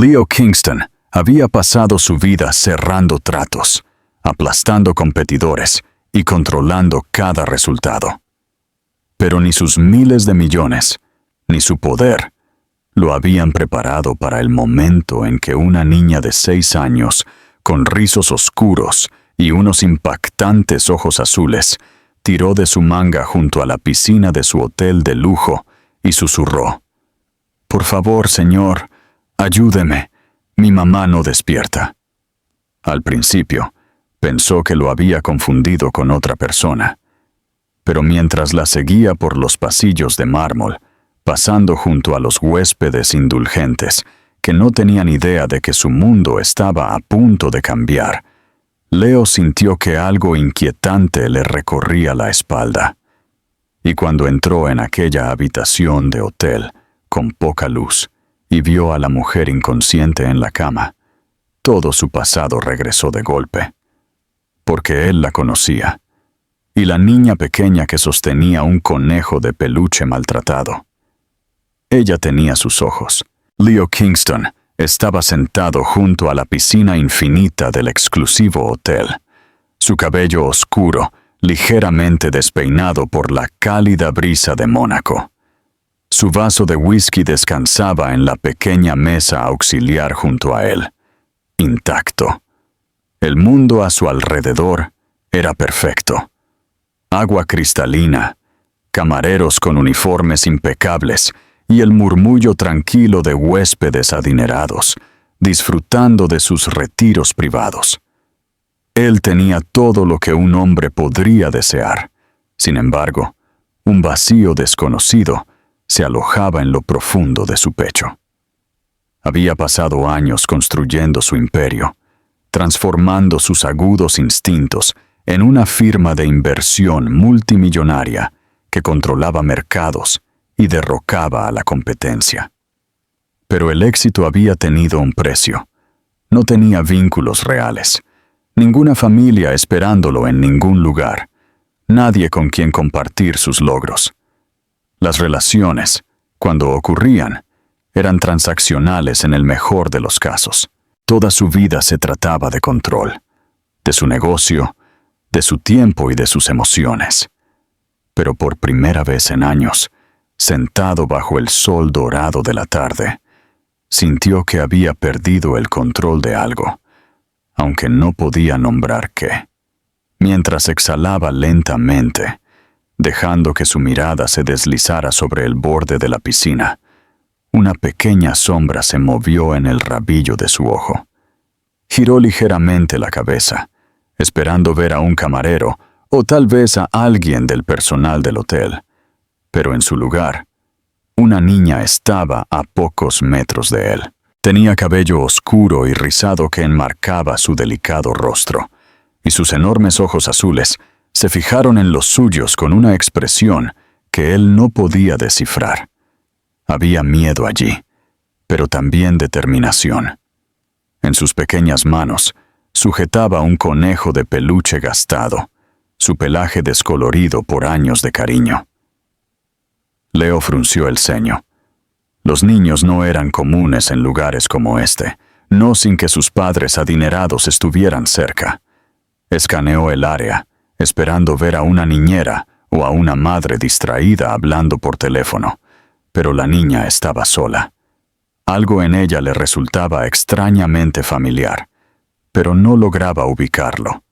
Leo Kingston había pasado su vida cerrando tratos, aplastando competidores y controlando cada resultado. Pero ni sus miles de millones, ni su poder, lo habían preparado para el momento en que una niña de 6 años, con rizos oscuros y unos impactantes ojos azules, tiró de su manga junto a la piscina de su hotel de lujo y susurró: «Por favor, señor, ayúdeme, mi mamá no despierta». Al principio, pensó que lo había confundido con otra persona, pero mientras la seguía por los pasillos de mármol, pasando junto a los huéspedes indulgentes que no tenían idea de que su mundo estaba a punto de cambiar, Leo sintió que algo inquietante le recorría la espalda. Y cuando entró en aquella habitación de hotel, con poca luz, y vio a la mujer inconsciente en la cama, todo su pasado regresó de golpe. Porque él la conocía, y la niña pequeña que sostenía un conejo de peluche maltratado. Ella tenía sus ojos. Leo Kingston estaba sentado junto a la piscina infinita del exclusivo hotel, su cabello oscuro, ligeramente despeinado por la cálida brisa de Mónaco. Su vaso de whisky descansaba en la pequeña mesa auxiliar junto a él, intacto. El mundo a su alrededor era perfecto. Agua cristalina, camareros con uniformes impecables y el murmullo tranquilo de huéspedes adinerados, disfrutando de sus retiros privados. Él tenía todo lo que un hombre podría desear. Sin embargo, un vacío desconocido se alojaba en lo profundo de su pecho. Había pasado años construyendo su imperio, transformando sus agudos instintos en una firma de inversión multimillonaria que controlaba mercados y derrocaba a la competencia. Pero el éxito había tenido un precio. No tenía vínculos reales, ninguna familia esperándolo en ningún lugar, nadie con quien compartir sus logros. Las relaciones, cuando ocurrían, eran transaccionales en el mejor de los casos. Toda su vida se trataba de control, de su negocio, de su tiempo y de sus emociones. Pero por primera vez en años, sentado bajo el sol dorado de la tarde, sintió que había perdido el control de algo, aunque no podía nombrar qué. Mientras exhalaba lentamente, dejando que su mirada se deslizara sobre el borde de la piscina, una pequeña sombra se movió en el rabillo de su ojo. Giró ligeramente la cabeza, esperando ver a un camarero o tal vez a alguien del personal del hotel. Pero en su lugar, una niña estaba a pocos metros de él. Tenía cabello oscuro y rizado que enmarcaba su delicado rostro, y sus enormes ojos azules se fijaron en los suyos con una expresión que él no podía descifrar. Había miedo allí, pero también determinación. En sus pequeñas manos sujetaba un conejo de peluche gastado, su pelaje descolorido por años de cariño. Leo frunció el ceño. Los niños no eran comunes en lugares como este, no sin que sus padres adinerados estuvieran cerca. Escaneó el área, esperando ver a una niñera o a una madre distraída hablando por teléfono, pero la niña estaba sola. Algo en ella le resultaba extrañamente familiar, pero no lograba ubicarlo.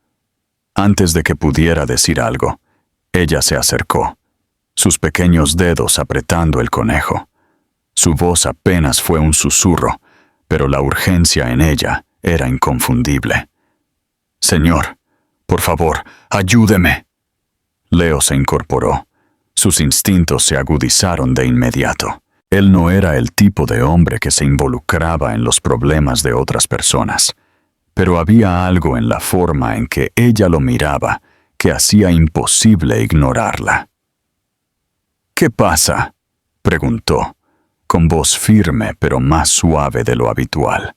Antes de que pudiera decir algo, ella se acercó, sus pequeños dedos apretando el conejo. Su voz apenas fue un susurro, pero la urgencia en ella era inconfundible. «Señor, por favor, ayúdeme». Leo se incorporó. Sus instintos se agudizaron de inmediato. Él no era el tipo de hombre que se involucraba en los problemas de otras personas, pero había algo en la forma en que ella lo miraba que hacía imposible ignorarla. «¿Qué pasa?», preguntó, con voz firme pero más suave de lo habitual.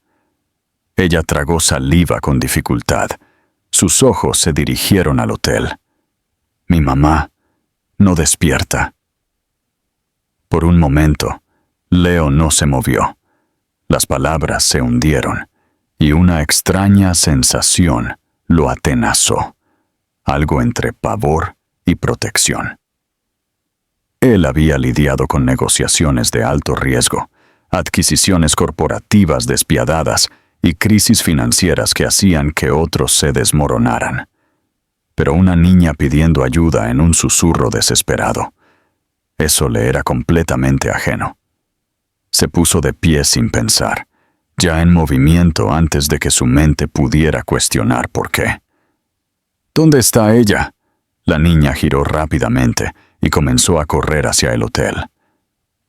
Ella tragó saliva con dificultad. Sus ojos se dirigieron al hotel. «Mi mamá no despierta». Por un momento, Leo no se movió. Las palabras se hundieron, y una extraña sensación lo atenazó, algo entre pavor y protección. Él había lidiado con negociaciones de alto riesgo, adquisiciones corporativas despiadadas y crisis financieras que hacían que otros se desmoronaran. Pero una niña pidiendo ayuda en un susurro desesperado, eso le era completamente ajeno. Se puso de pie sin pensar, ya en movimiento antes de que su mente pudiera cuestionar por qué. ¿Dónde está ella? La niña giró rápidamente y comenzó a correr hacia el hotel.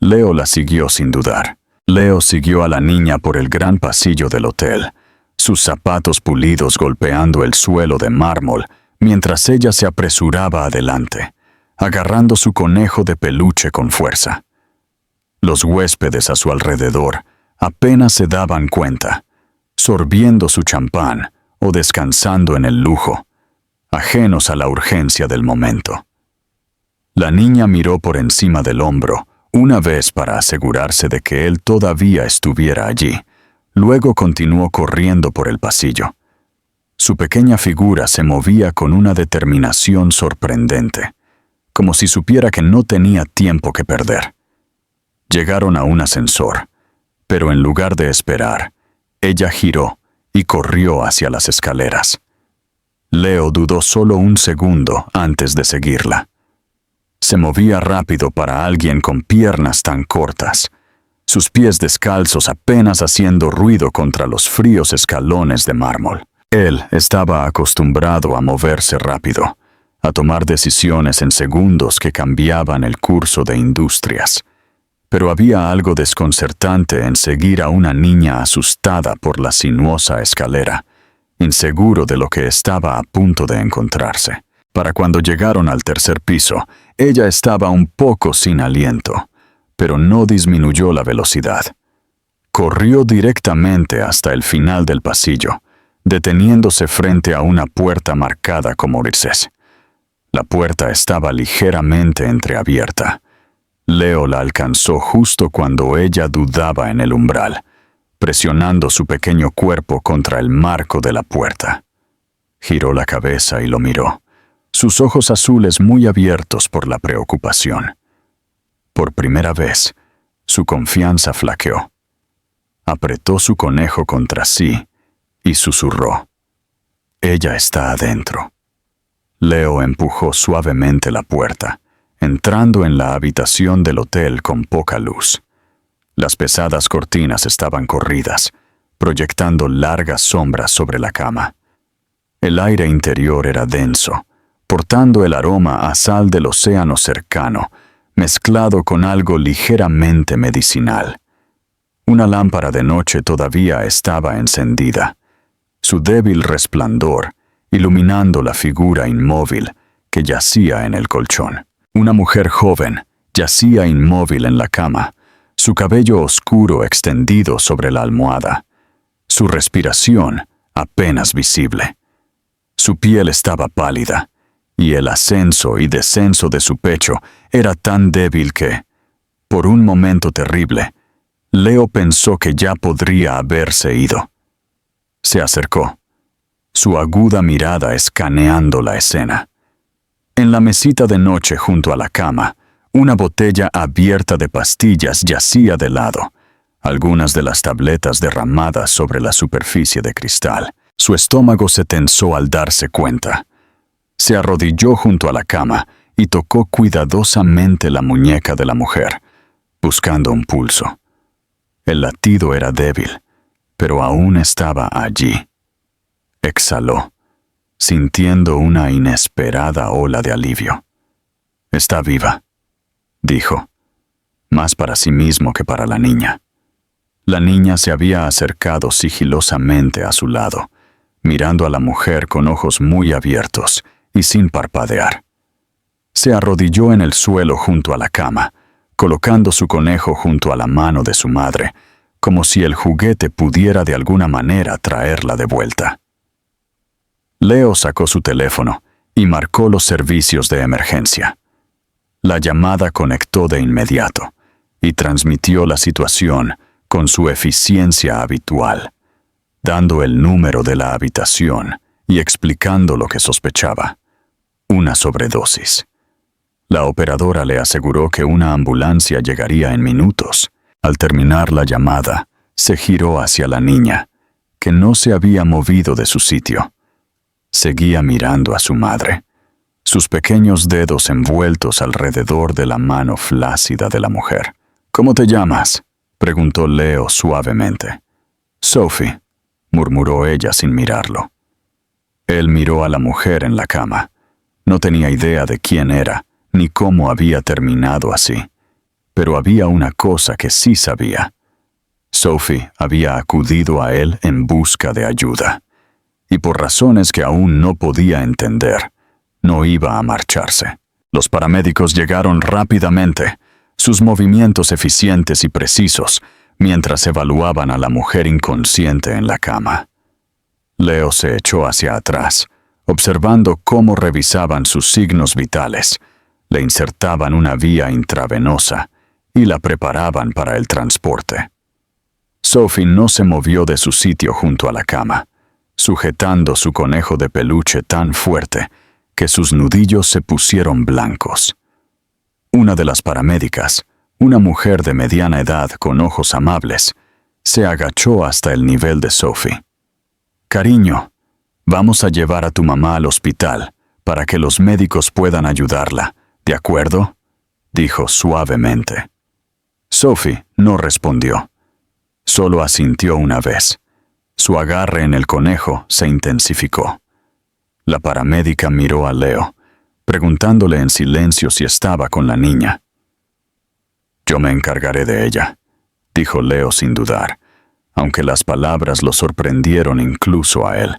Leo la siguió sin dudar. Leo siguió a la niña por el gran pasillo del hotel, sus zapatos pulidos golpeando el suelo de mármol, mientras ella se apresuraba adelante, agarrando su conejo de peluche con fuerza. Los huéspedes a su alrededor apenas se daban cuenta, sorbiendo su champán o descansando en el lujo, ajenos a la urgencia del momento. La niña miró por encima del hombro una vez para asegurarse de que él todavía estuviera allí. Luego continuó corriendo por el pasillo. Su pequeña figura se movía con una determinación sorprendente, como si supiera que no tenía tiempo que perder. Llegaron a un ascensor, pero en lugar de esperar, ella giró y corrió hacia las escaleras. Leo dudó solo un segundo antes de seguirla. Se movía rápido para alguien con piernas tan cortas, sus pies descalzos apenas haciendo ruido contra los fríos escalones de mármol. Él estaba acostumbrado a moverse rápido, a tomar decisiones en segundos que cambiaban el curso de industrias. Pero había algo desconcertante en seguir a una niña asustada por la sinuosa escalera, inseguro de lo que estaba a punto de encontrarse. Para cuando llegaron al tercer piso, ella estaba un poco sin aliento, pero no disminuyó la velocidad. Corrió directamente hasta el final del pasillo, deteniéndose frente a una puerta marcada como Moisés. La puerta estaba ligeramente entreabierta. Leo la alcanzó justo cuando ella dudaba en el umbral, presionando su pequeño cuerpo contra el marco de la puerta. Giró la cabeza y lo miró, sus ojos azules muy abiertos por la preocupación. Por primera vez, su confianza flaqueó. Apretó su conejo contra sí y susurró: «Ella está adentro». Leo empujó suavemente la puerta, entrando en la habitación del hotel con poca luz. Las pesadas cortinas estaban corridas, proyectando largas sombras sobre la cama. El aire interior era denso, portando el aroma a sal del océano cercano, mezclado con algo ligeramente medicinal. Una lámpara de noche todavía estaba encendida, su débil resplandor iluminando la figura inmóvil que yacía en el colchón. Una mujer joven yacía inmóvil en la cama, su cabello oscuro extendido sobre la almohada, su respiración apenas visible. Su piel estaba pálida, y el ascenso y descenso de su pecho era tan débil que, por un momento terrible, Leo pensó que ya podría haberse ido. Se acercó, su aguda mirada escaneando la escena. En la mesita de noche junto a la cama, una botella abierta de pastillas yacía de lado, algunas de las tabletas derramadas sobre la superficie de cristal. Su estómago se tensó al darse cuenta. Se arrodilló junto a la cama y tocó cuidadosamente la muñeca de la mujer, buscando un pulso. El latido era débil, pero aún estaba allí. Exhaló, sintiendo una inesperada ola de alivio. «Está viva», dijo, más para sí mismo que para la niña. La niña se había acercado sigilosamente a su lado, mirando a la mujer con ojos muy abiertos y sin parpadear. Se arrodilló en el suelo junto a la cama, colocando su conejo junto a la mano de su madre, como si el juguete pudiera de alguna manera traerla de vuelta. Leo sacó su teléfono y marcó los servicios de emergencia. La llamada conectó de inmediato y transmitió la situación con su eficiencia habitual, dando el número de la habitación y explicando lo que sospechaba: una sobredosis. La operadora le aseguró que una ambulancia llegaría en minutos. Al terminar la llamada, se giró hacia la niña, que no se había movido de su sitio. Seguía mirando a su madre, sus pequeños dedos envueltos alrededor de la mano flácida de la mujer. «¿Cómo te llamas?», preguntó Leo suavemente. «Sophie», murmuró ella sin mirarlo. Él miró a la mujer en la cama. No tenía idea de quién era, ni cómo había terminado así. Pero había una cosa que sí sabía. Sophie había acudido a él en busca de ayuda, y por razones que aún no podía entender, no iba a marcharse. Los paramédicos llegaron rápidamente, sus movimientos eficientes y precisos, mientras evaluaban a la mujer inconsciente en la cama. Leo se echó hacia atrás, observando cómo revisaban sus signos vitales, le insertaban una vía intravenosa y la preparaban para el transporte. Sophie no se movió de su sitio junto a la cama, sujetando su conejo de peluche tan fuerte que sus nudillos se pusieron blancos. Una de las paramédicas, una mujer de mediana edad con ojos amables, se agachó hasta el nivel de Sophie. «Cariño, vamos a llevar a tu mamá al hospital para que los médicos puedan ayudarla, ¿de acuerdo?», dijo suavemente. Sophie no respondió. Solo asintió una vez. Su agarre en el conejo se intensificó. La paramédica miró a Leo, preguntándole en silencio si estaba con la niña. «Yo me encargaré de ella», dijo Leo sin dudar, aunque las palabras lo sorprendieron incluso a él.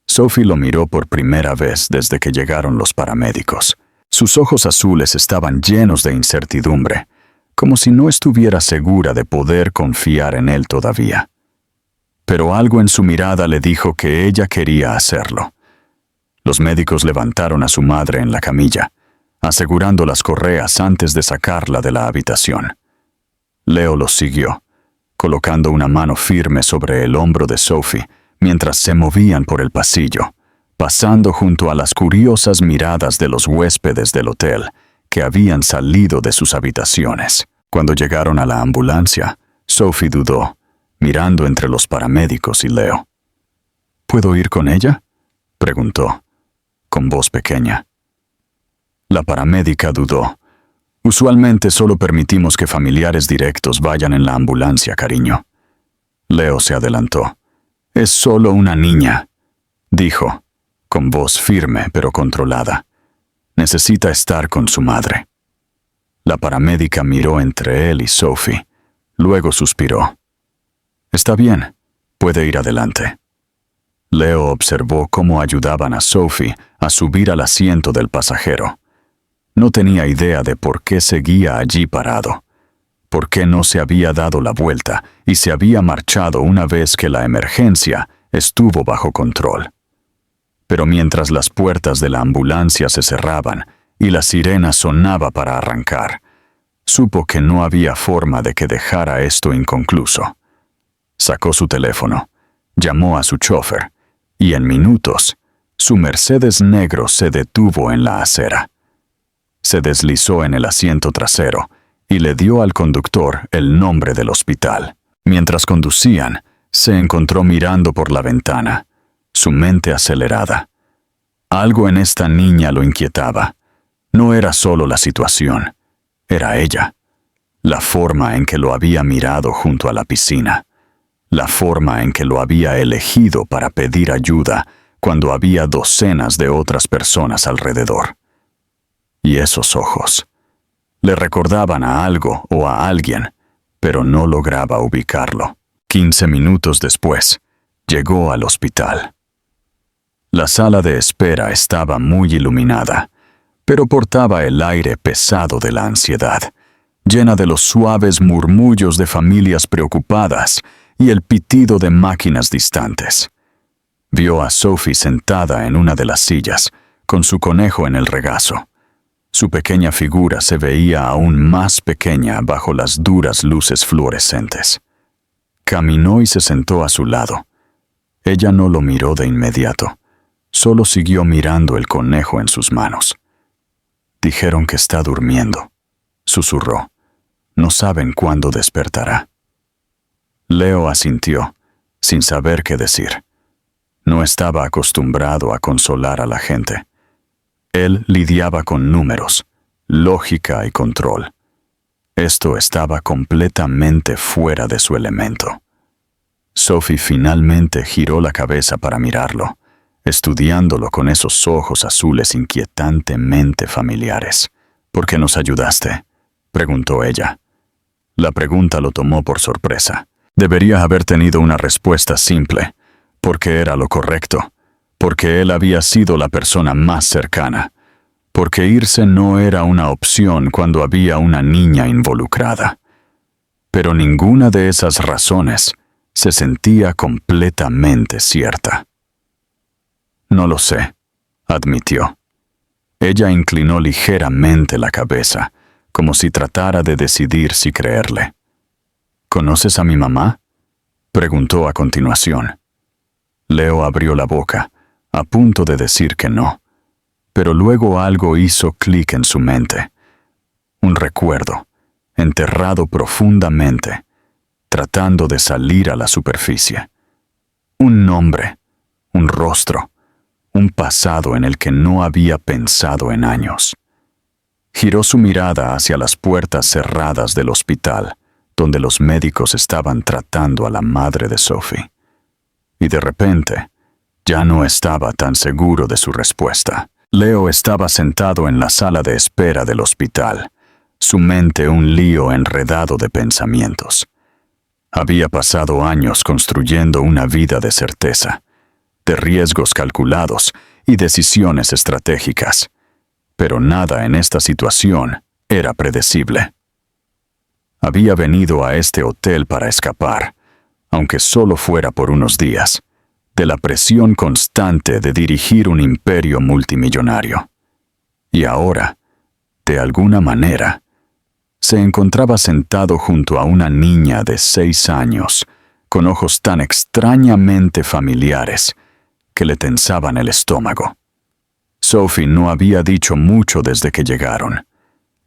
Sophie lo miró por primera vez desde que llegaron los paramédicos. Sus ojos azules estaban llenos de incertidumbre, como si no estuviera segura de poder confiar en él todavía. Pero algo en su mirada le dijo que ella quería hacerlo. Los médicos levantaron a su madre en la camilla, asegurando las correas antes de sacarla de la habitación. Leo los siguió, colocando una mano firme sobre el hombro de Sophie mientras se movían por el pasillo, pasando junto a las curiosas miradas de los huéspedes del hotel que habían salido de sus habitaciones. Cuando llegaron a la ambulancia, Sophie dudó, mirando entre los paramédicos y Leo. «¿Puedo ir con ella?», preguntó, con voz pequeña. La paramédica dudó. «Usualmente solo permitimos que familiares directos vayan en la ambulancia, cariño». Leo se adelantó. «Es solo una niña», dijo, con voz firme pero controlada. «Necesita estar con su madre». La paramédica miró entre él y Sophie, luego suspiró. «Está bien, puede ir adelante». Leo observó cómo ayudaban a Sophie a subir al asiento del pasajero. No tenía idea de por qué seguía allí parado, por qué no se había dado la vuelta y se había marchado una vez que la emergencia estuvo bajo control. Pero mientras las puertas de la ambulancia se cerraban y la sirena sonaba para arrancar, supo que no había forma de que dejara esto inconcluso. Sacó su teléfono, llamó a su chofer, y en minutos, su Mercedes negro se detuvo en la acera. Se deslizó en el asiento trasero y le dio al conductor el nombre del hospital. Mientras conducían, se encontró mirando por la ventana, su mente acelerada. Algo en esta niña lo inquietaba. No era solo la situación, era ella. La forma en que lo había mirado junto a la piscina. La forma en que lo había elegido para pedir ayuda cuando había docenas de otras personas alrededor. Y esos ojos. Le recordaban a algo o a alguien, pero no lograba ubicarlo. 15 minutos después, llegó al hospital. La sala de espera estaba muy iluminada, pero portaba el aire pesado de la ansiedad, llena de los suaves murmullos de familias preocupadas y el pitido de máquinas distantes. Vio a Sophie sentada en una de las sillas, con su conejo en el regazo. Su pequeña figura se veía aún más pequeña bajo las duras luces fluorescentes. Caminó y se sentó a su lado. Ella no lo miró de inmediato, solo siguió mirando el conejo en sus manos. Dijeron que está durmiendo, susurró. No saben cuándo despertará. Leo asintió, sin saber qué decir. No estaba acostumbrado a consolar a la gente. Él lidiaba con números, lógica y control. Esto estaba completamente fuera de su elemento. Sophie finalmente giró la cabeza para mirarlo, estudiándolo con esos ojos azules inquietantemente familiares. ¿Por qué nos ayudaste?, preguntó ella. La pregunta lo tomó por sorpresa. Debería haber tenido una respuesta simple, porque era lo correcto, porque él había sido la persona más cercana, porque irse no era una opción cuando había una niña involucrada. Pero ninguna de esas razones se sentía completamente cierta. No lo sé, admitió. Ella inclinó ligeramente la cabeza, como si tratara de decidir si creerle. ¿Conoces a mi mamá?, preguntó a continuación. Leo abrió la boca, a punto de decir que no, pero luego algo hizo clic en su mente. Un recuerdo, enterrado profundamente, tratando de salir a la superficie. Un nombre, un rostro, un pasado en el que no había pensado en años. Giró su mirada hacia las puertas cerradas del hospital, donde los médicos estaban tratando a la madre de Sophie. Y de repente, ya no estaba tan seguro de su respuesta. Leo estaba sentado en la sala de espera del hospital, su mente un lío enredado de pensamientos. Había pasado años construyendo una vida de certeza, de riesgos calculados y decisiones estratégicas, pero nada en esta situación era predecible. Había venido a este hotel para escapar, aunque solo fuera por unos días, de la presión constante de dirigir un imperio multimillonario. Y ahora, de alguna manera, se encontraba sentado junto a una niña de 6 años, con ojos tan extrañamente familiares que le tensaban el estómago. Sophie no había dicho mucho desde que llegaron.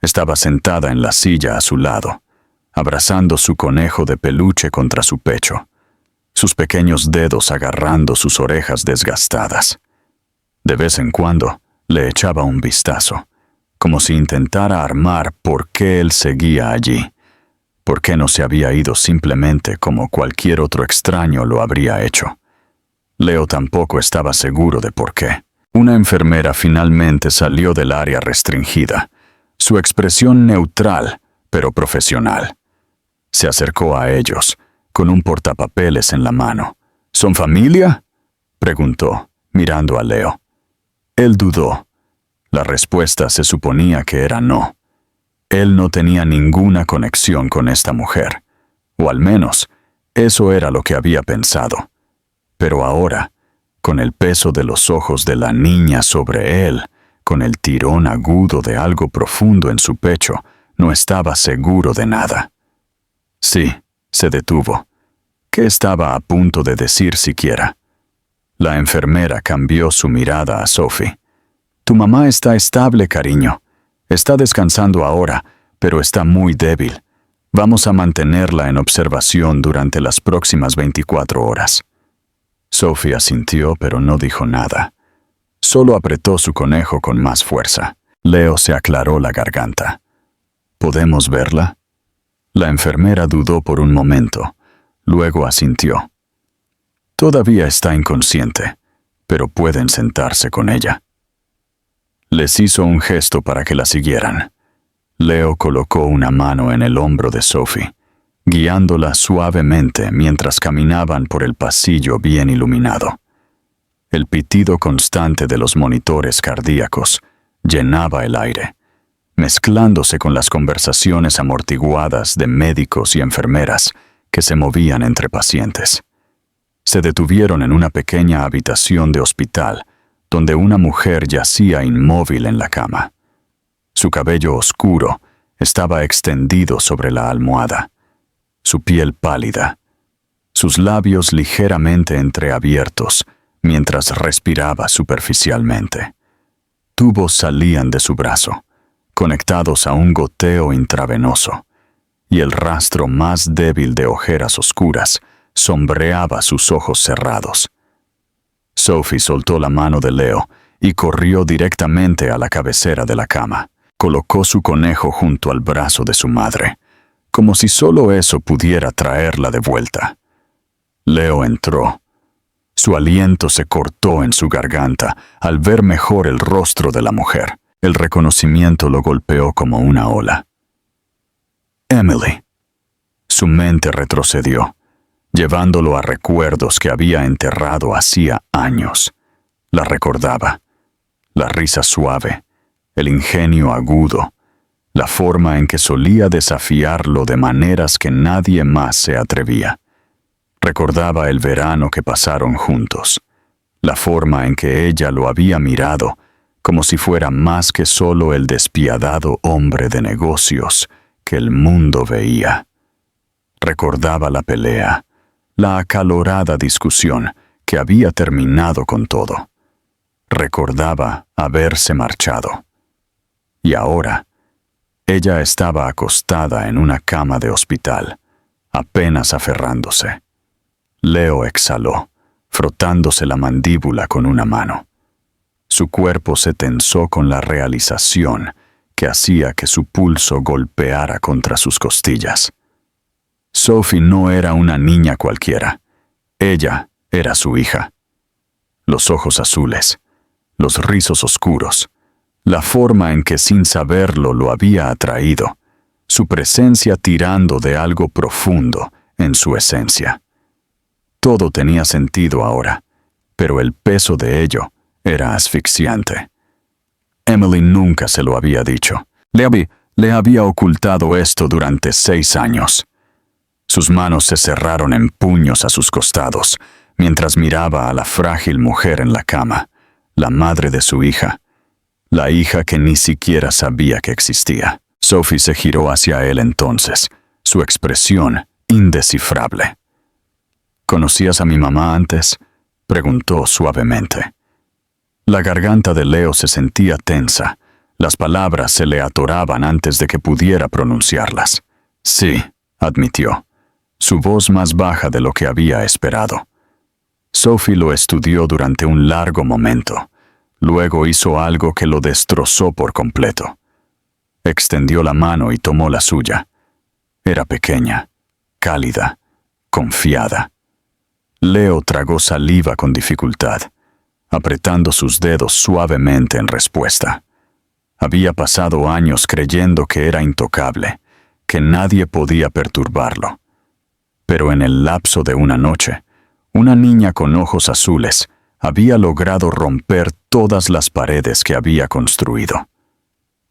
Estaba sentada en la silla a su lado, abrazando su conejo de peluche contra su pecho, sus pequeños dedos agarrando sus orejas desgastadas. De vez en cuando le echaba un vistazo, como si intentara armar por qué él seguía allí, por qué no se había ido simplemente como cualquier otro extraño lo habría hecho. Leo tampoco estaba seguro de por qué. Una enfermera finalmente salió del área restringida, su expresión neutral, pero profesional. Se acercó a ellos, con un portapapeles en la mano. ¿Son familia?, preguntó, mirando a Leo. Él dudó. La respuesta se suponía que era no. Él no tenía ninguna conexión con esta mujer, o al menos, eso era lo que había pensado. Pero ahora, con el peso de los ojos de la niña sobre él, con el tirón agudo de algo profundo en su pecho, no estaba seguro de nada. Sí, se detuvo. ¿Qué estaba a punto de decir siquiera? La enfermera cambió su mirada a Sophie. Tu mamá está estable, cariño. Está descansando ahora, pero está muy débil. Vamos a mantenerla en observación durante las próximas 24 horas. Sophie asintió, pero no dijo nada. Solo apretó su conejo con más fuerza. Leo se aclaró la garganta. ¿Podemos verla? La enfermera dudó por un momento, luego asintió. Todavía está inconsciente, pero pueden sentarse con ella. Les hizo un gesto para que la siguieran. Leo colocó una mano en el hombro de Sophie, guiándola suavemente mientras caminaban por el pasillo bien iluminado. El pitido constante de los monitores cardíacos llenaba el aire, mezclándose con las conversaciones amortiguadas de médicos y enfermeras que se movían entre pacientes. Se detuvieron en una pequeña habitación de hospital, donde una mujer yacía inmóvil en la cama. Su cabello oscuro estaba extendido sobre la almohada, su piel pálida, sus labios ligeramente entreabiertos mientras respiraba superficialmente. Tubos salían de su brazo, conectados a un goteo intravenoso, y el rastro más débil de ojeras oscuras sombreaba sus ojos cerrados. Sophie soltó la mano de Leo y corrió directamente a la cabecera de la cama. Colocó su conejo junto al brazo de su madre, como si solo eso pudiera traerla de vuelta. Leo entró. Su aliento se cortó en su garganta al ver mejor el rostro de la mujer. El reconocimiento lo golpeó como una ola. Emily. Su mente retrocedió, llevándolo a recuerdos que había enterrado hacía años. La recordaba. La risa suave, el ingenio agudo, la forma en que solía desafiarlo de maneras que nadie más se atrevía. Recordaba el verano que pasaron juntos, la forma en que ella lo había mirado, como si fuera más que solo el despiadado hombre de negocios que el mundo veía. Recordaba la pelea, la acalorada discusión que había terminado con todo. Recordaba haberse marchado. Y ahora, ella estaba acostada en una cama de hospital, apenas aferrándose. Leo exhaló, frotándose la mandíbula con una mano. Su cuerpo se tensó con la realización que hacía que su pulso golpeara contra sus costillas. Sophie no era una niña cualquiera. Ella era su hija. Los ojos azules, los rizos oscuros, la forma en que sin saberlo lo había atraído, su presencia tirando de algo profundo en su esencia. Todo tenía sentido ahora, pero el peso de ello era asfixiante. Emily nunca se lo había dicho. Le había ocultado esto durante 6 años. Sus manos se cerraron en puños a sus costados, mientras miraba a la frágil mujer en la cama, la madre de su hija, la hija que ni siquiera sabía que existía. Sophie se giró hacia él entonces, su expresión indescifrable. ¿Conocías a mi mamá antes?, preguntó suavemente. La garganta de Leo se sentía tensa. Las palabras se le atoraban antes de que pudiera pronunciarlas. Sí, admitió, su voz más baja de lo que había esperado. Sophie lo estudió durante un largo momento. Luego hizo algo que lo destrozó por completo. Extendió la mano y tomó la suya. Era pequeña, cálida, confiada. Leo tragó saliva con dificultad, apretando sus dedos suavemente en respuesta. Había pasado años creyendo que era intocable, que nadie podía perturbarlo. Pero en el lapso de una noche, una niña con ojos azules había logrado romper todas las paredes que había construido.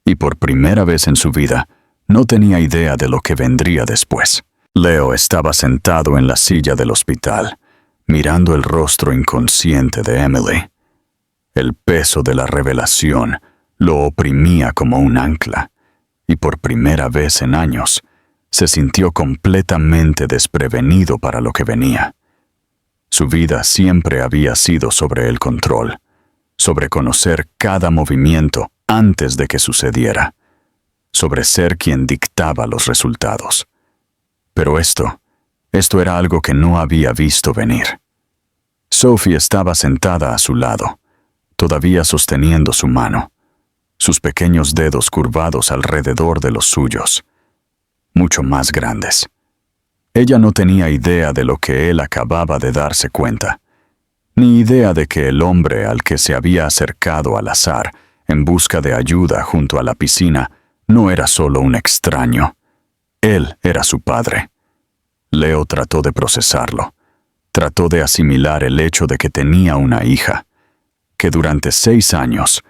Y por primera vez en su vida, no tenía idea de lo que vendría después. Leo estaba sentado en la silla del hospital, mirando el rostro inconsciente de Emily. El peso de la revelación lo oprimía como un ancla, y por primera vez en años, se sintió completamente desprevenido para lo que venía. Su vida siempre había sido sobre el control, sobre conocer cada movimiento antes de que sucediera, sobre ser quien dictaba los resultados. Pero esto era algo que no había visto venir. Sophie estaba sentada a su lado, todavía sosteniendo su mano, sus pequeños dedos curvados alrededor de los suyos, mucho más grandes. Ella no tenía idea de lo que él acababa de darse cuenta, ni idea de que el hombre al que se había acercado al azar en busca de ayuda junto a la piscina no era solo un extraño. Él era su padre. Leo trató de procesarlo. Trató de asimilar el hecho de que tenía una hija, que durante 6 años,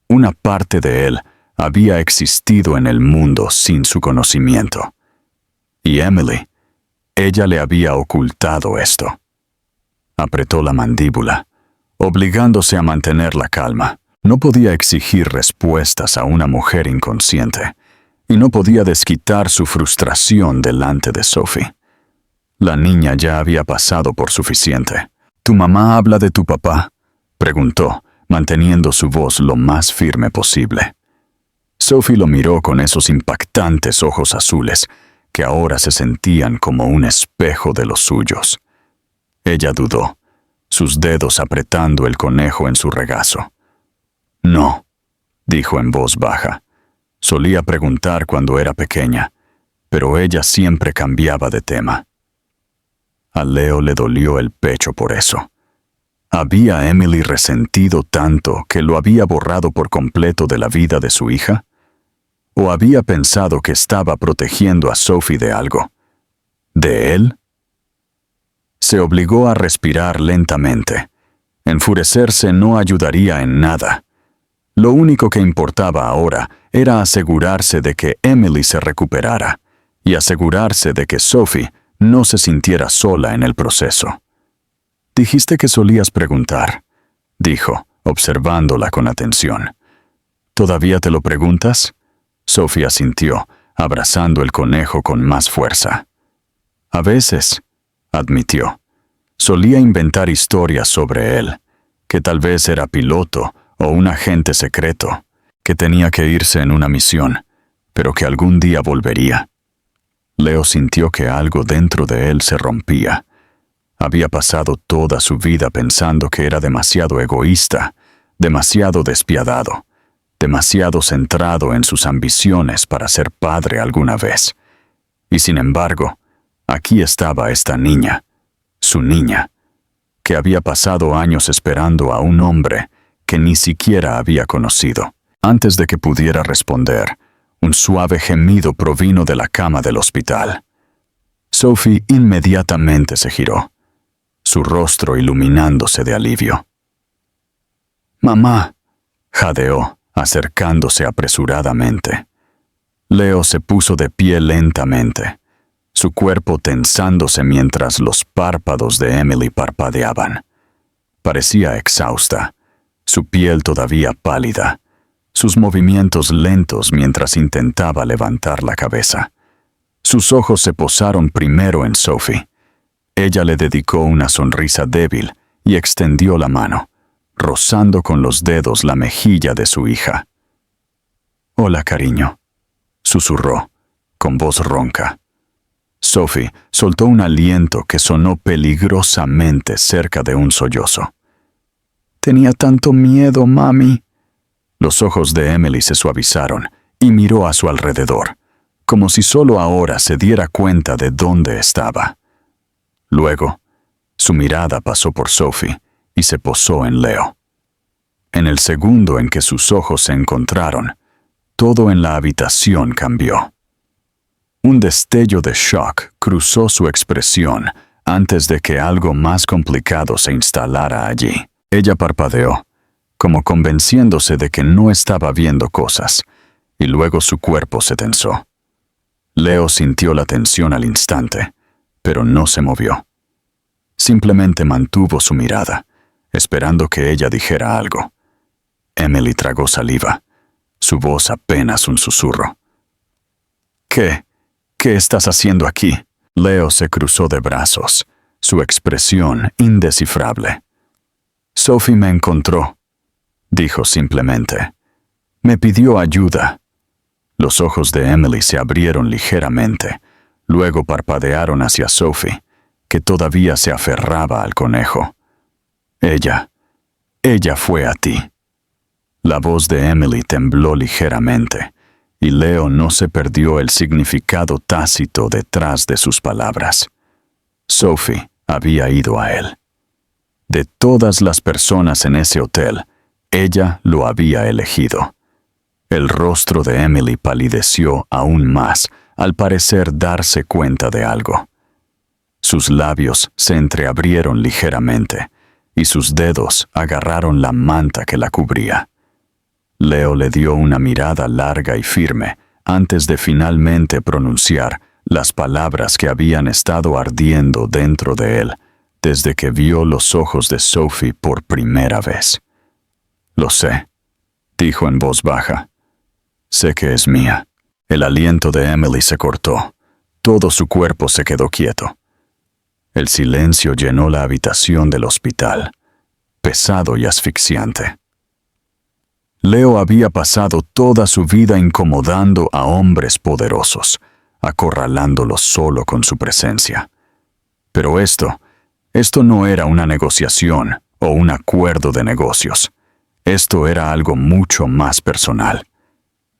una parte de él había existido en el mundo sin su conocimiento. Y Emily, ella le había ocultado esto. Apretó la mandíbula, obligándose a mantener la calma. No podía exigir respuestas a una mujer inconsciente, y no podía desquitar su frustración delante de Sophie. La niña ya había pasado por suficiente. ¿Tu mamá habla de tu papá?, preguntó, manteniendo su voz lo más firme posible. Sophie lo miró con esos impactantes ojos azules, que ahora se sentían como un espejo de los suyos. Ella dudó, sus dedos apretando el conejo en su regazo. No, dijo en voz baja. Solía preguntar cuando era pequeña, pero ella siempre cambiaba de tema. A Leo le dolió el pecho por eso. ¿Había Emily resentido tanto que lo había borrado por completo de la vida de su hija? ¿O había pensado que estaba protegiendo a Sophie de algo? ¿De él? Se obligó a respirar lentamente. Enfurecerse no ayudaría en nada. Lo único que importaba ahora era asegurarse de que Emily se recuperara y asegurarse de que Sophie no se sintiera sola en el proceso. «Dijiste que solías preguntar», dijo, observándola con atención. «¿Todavía te lo preguntas?» Sophie asintió, abrazando el conejo con más fuerza. «A veces», admitió. Solía inventar historias sobre él, que tal vez era piloto o un agente secreto, que tenía que irse en una misión, pero que algún día volvería. Leo sintió que algo dentro de él se rompía. Había pasado toda su vida pensando que era demasiado egoísta, demasiado despiadado, demasiado centrado en sus ambiciones para ser padre alguna vez. Y sin embargo, aquí estaba esta niña, su niña, que había pasado años esperando a un hombre que ni siquiera había conocido. Antes de que pudiera responder, un suave gemido provino de la cama del hospital. Sophie inmediatamente se giró, su rostro iluminándose de alivio. «Mamá», jadeó, acercándose apresuradamente. Leo se puso de pie lentamente, su cuerpo tensándose mientras los párpados de Emily parpadeaban. Parecía exhausta, su piel todavía pálida, sus movimientos lentos mientras intentaba levantar la cabeza. Sus ojos se posaron primero en Sophie. Ella le dedicó una sonrisa débil y extendió la mano, rozando con los dedos la mejilla de su hija. «Hola, cariño», susurró, con voz ronca. Sophie soltó un aliento que sonó peligrosamente cerca de un sollozo. «Tenía tanto miedo, mami». Los ojos de Emily se suavizaron y miró a su alrededor, como si solo ahora se diera cuenta de dónde estaba. Luego, su mirada pasó por Sophie y se posó en Leo. En el segundo en que sus ojos se encontraron, todo en la habitación cambió. Un destello de shock cruzó su expresión antes de que algo más complicado se instalara allí. Ella parpadeó, como convenciéndose de que no estaba viendo cosas, y luego su cuerpo se tensó. Leo sintió la tensión al instante, pero no se movió. Simplemente mantuvo su mirada, esperando que ella dijera algo. Emily tragó saliva, su voz apenas un susurro. «¿Qué estás haciendo aquí?» Leo se cruzó de brazos, su expresión indescifrable. «Sophie me encontró», dijo simplemente. «Me pidió ayuda». Los ojos de Emily se abrieron ligeramente, luego parpadearon hacia Sophie, que todavía se aferraba al conejo. Ella fue a ti». La voz de Emily tembló ligeramente, y Leo no se perdió el significado tácito detrás de sus palabras. Sophie había ido a él. De todas las personas en ese hotel, ella lo había elegido. El rostro de Emily palideció aún más, al parecer darse cuenta de algo. Sus labios se entreabrieron ligeramente, y sus dedos agarraron la manta que la cubría. Leo le dio una mirada larga y firme antes de finalmente pronunciar las palabras que habían estado ardiendo dentro de él desde que vio los ojos de Sophie por primera vez. «Lo sé», dijo en voz baja. Sé que es mía. El aliento de Emily se cortó. Todo su cuerpo se quedó quieto. El silencio llenó la habitación del hospital, pesado y asfixiante. Leo había pasado toda su vida incomodando a hombres poderosos, acorralándolos solo con su presencia. Pero esto no era una negociación o un acuerdo de negocios. Esto era algo mucho más personal.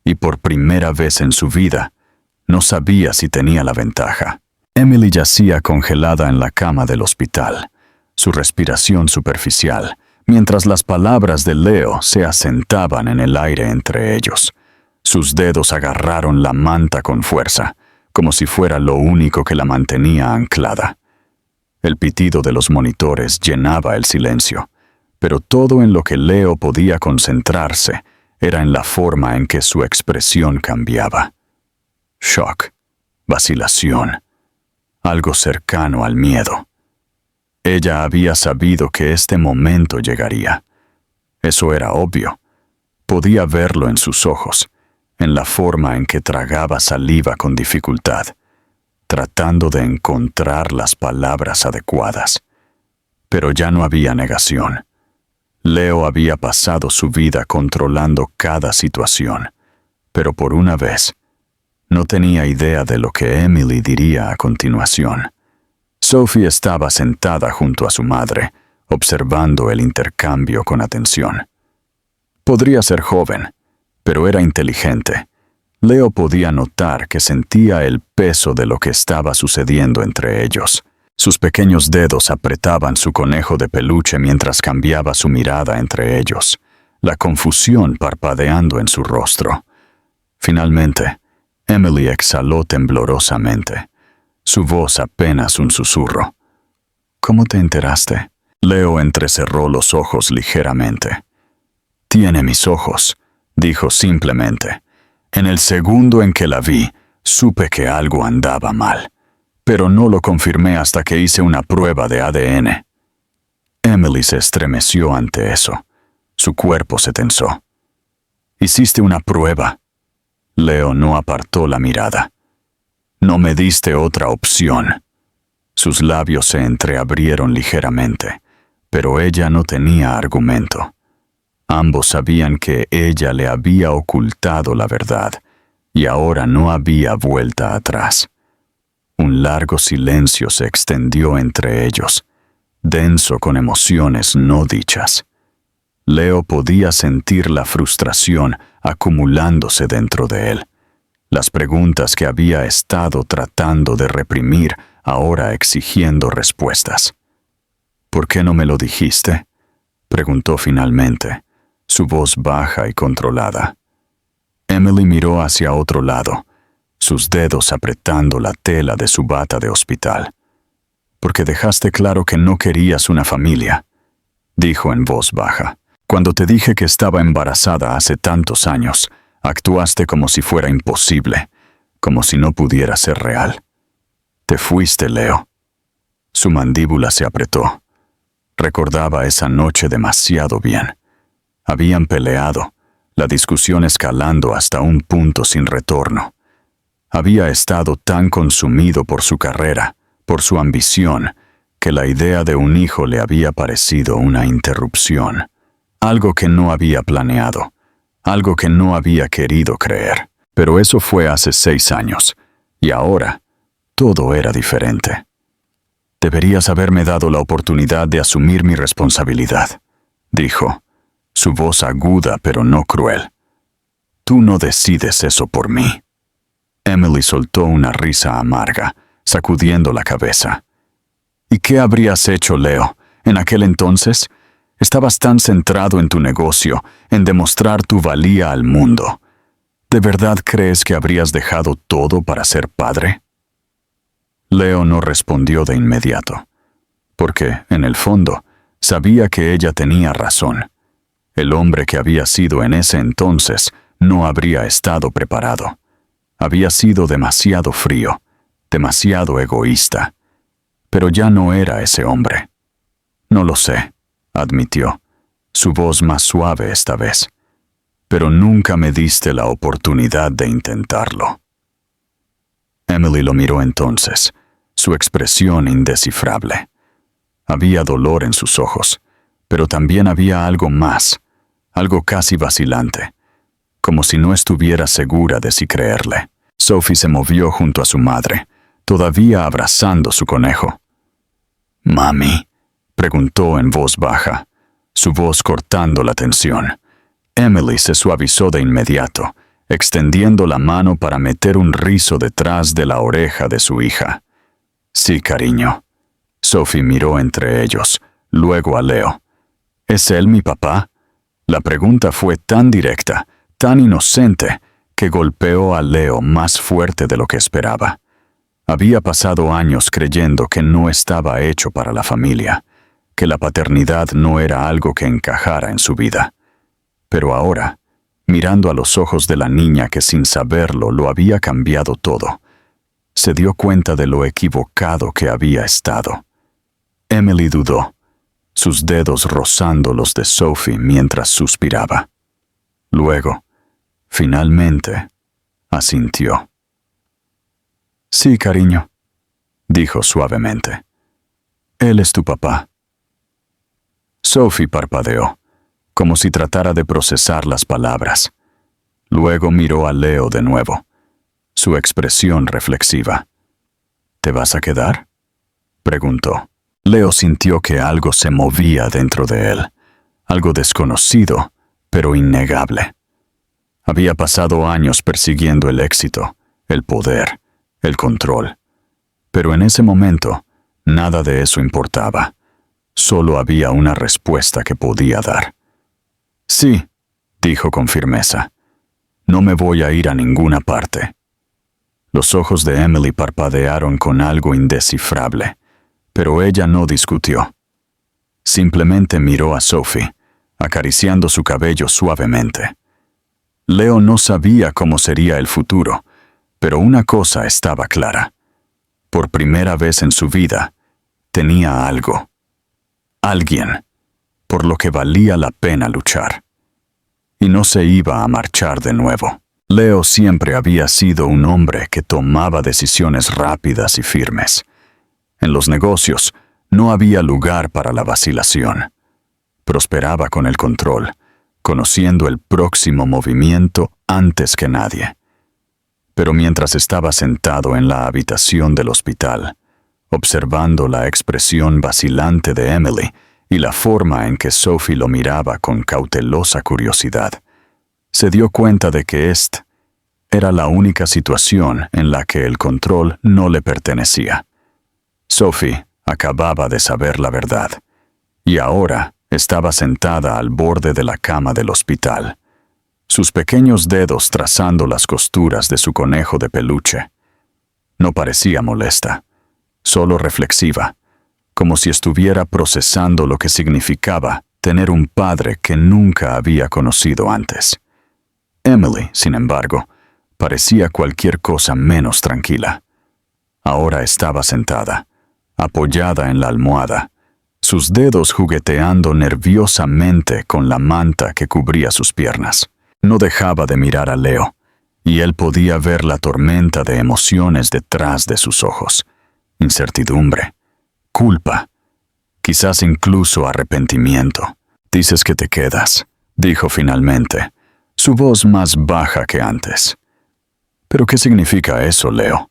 Y por primera vez en su vida, no sabía si tenía la ventaja. Emily yacía congelada en la cama del hospital, su respiración superficial, mientras las palabras de Leo se asentaban en el aire entre ellos. Sus dedos agarraron la manta con fuerza, como si fuera lo único que la mantenía anclada. El pitido de los monitores llenaba el silencio, pero todo en lo que Leo podía concentrarse era en la forma en que su expresión cambiaba. Shock, vacilación, algo cercano al miedo. Ella había sabido que este momento llegaría. Eso era obvio. Podía verlo en sus ojos, en la forma en que tragaba saliva con dificultad, tratando de encontrar las palabras adecuadas. Pero ya no había negación. Leo había pasado su vida controlando cada situación, pero por una vez no tenía idea de lo que Emily diría a continuación. Sophie estaba sentada junto a su madre, observando el intercambio con atención. Podría ser joven, pero era inteligente. Leo podía notar que sentía el peso de lo que estaba sucediendo entre ellos. Sus pequeños dedos apretaban su conejo de peluche mientras cambiaba su mirada entre ellos, la confusión parpadeando en su rostro. Finalmente, Emily exhaló temblorosamente, su voz apenas un susurro. ¿Cómo te enteraste? Leo entrecerró los ojos ligeramente. Tiene mis ojos, dijo simplemente. En el segundo en que la vi, supe que algo andaba mal, pero no lo confirmé hasta que hice una prueba de ADN. Emily se estremeció ante eso. Su cuerpo se tensó. ¿Hiciste una prueba? Leo no apartó la mirada. No me diste otra opción. Sus labios se entreabrieron ligeramente, pero ella no tenía argumento. Ambos sabían que ella le había ocultado la verdad, y ahora no había vuelta atrás. Un largo silencio se extendió entre ellos, denso con emociones no dichas. Leo podía sentir la frustración acumulándose dentro de él. Las preguntas que había estado tratando de reprimir ahora exigiendo respuestas. ¿Por qué no me lo dijiste?, preguntó finalmente, su voz baja y controlada. Emily miró hacia otro lado, sus dedos apretando la tela de su bata de hospital. Porque dejaste claro que no querías una familia, dijo en voz baja. Cuando te dije que estaba embarazada hace tantos años, actuaste como si fuera imposible, como si no pudiera ser real. Te fuiste, Leo. Su mandíbula se apretó. Recordaba esa noche demasiado bien. Habían peleado, la discusión escalando hasta un punto sin retorno. Había estado tan consumido por su carrera, por su ambición, que la idea de un hijo le había parecido una interrupción. Algo que no había planeado, algo que no había querido creer. Pero eso fue hace 6 años, y ahora todo era diferente. Deberías haberme dado la oportunidad de asumir mi responsabilidad, dijo, su voz aguda pero no cruel. Tú no decides eso por mí. Emily soltó una risa amarga, sacudiendo la cabeza. ¿Y qué habrías hecho, Leo, en aquel entonces? Estabas tan centrado en tu negocio, en demostrar tu valía al mundo. ¿De verdad crees que habrías dejado todo para ser padre? Leo no respondió de inmediato, porque, en el fondo, sabía que ella tenía razón. El hombre que había sido en ese entonces no habría estado preparado. Había sido demasiado frío, demasiado egoísta. Pero ya no era ese hombre. No lo sé, admitió, su voz más suave esta vez. pero nunca me diste la oportunidad de intentarlo. Emily lo miró entonces, su expresión indescifrable. Había dolor en sus ojos, pero también había algo más, algo casi vacilante, como si no estuviera segura de si creerle. Sophie se movió junto a su madre, todavía abrazando su conejo. «Mami», preguntó en voz baja, su voz cortando la tensión. Emily se suavizó de inmediato, extendiendo la mano para meter un rizo detrás de la oreja de su hija. «Sí, cariño». Sophie miró entre ellos, luego a Leo. «¿Es él mi papá?» La pregunta fue tan directa, tan inocente, que golpeó a Leo más fuerte de lo que esperaba. Había pasado años creyendo que no estaba hecho para la familia, que la paternidad no era algo que encajara en su vida. Pero ahora, mirando a los ojos de la niña que sin saberlo lo había cambiado todo, se dio cuenta de lo equivocado que había estado. Emily dudó, sus dedos rozando los de Sophie mientras suspiraba. Luego, finalmente, asintió. «Sí, cariño», dijo suavemente. «Él es tu papá». Sophie parpadeó, como si tratara de procesar las palabras. Luego miró a Leo de nuevo, su expresión reflexiva. «¿Te vas a quedar?», preguntó. Leo sintió que algo se movía dentro de él, algo desconocido, pero innegable. Había pasado años persiguiendo el éxito, el poder, el control. Pero en ese momento, nada de eso importaba. Solo había una respuesta que podía dar. «Sí», dijo con firmeza. «No me voy a ir a ninguna parte». Los ojos de Emily parpadearon con algo indescifrable, pero ella no discutió. Simplemente miró a Sophie, acariciando su cabello suavemente. Leo no sabía cómo sería el futuro, pero una cosa estaba clara. Por primera vez en su vida, tenía algo. Alguien, por lo que valía la pena luchar. Y no se iba a marchar de nuevo. Leo siempre había sido un hombre que tomaba decisiones rápidas y firmes. En los negocios no había lugar para la vacilación. Prosperaba con el control, conociendo el próximo movimiento antes que nadie. Pero mientras estaba sentado en la habitación del hospital, observando la expresión vacilante de Emily y la forma en que Sophie lo miraba con cautelosa curiosidad, se dio cuenta de que esta era la única situación en la que el control no le pertenecía. Sophie acababa de saber la verdad, y ahora estaba sentada al borde de la cama del hospital, sus pequeños dedos trazando las costuras de su conejo de peluche. No parecía molesta, solo reflexiva, como si estuviera procesando lo que significaba tener un padre que nunca había conocido antes. Emily, sin embargo, parecía cualquier cosa menos tranquila. Ahora estaba sentada, apoyada en la almohada, sus dedos jugueteando nerviosamente con la manta que cubría sus piernas. No dejaba de mirar a Leo, y él podía ver la tormenta de emociones detrás de sus ojos. Incertidumbre, culpa, quizás incluso arrepentimiento. «Dices que te quedas», dijo finalmente, su voz más baja que antes. «¿Pero qué significa eso, Leo?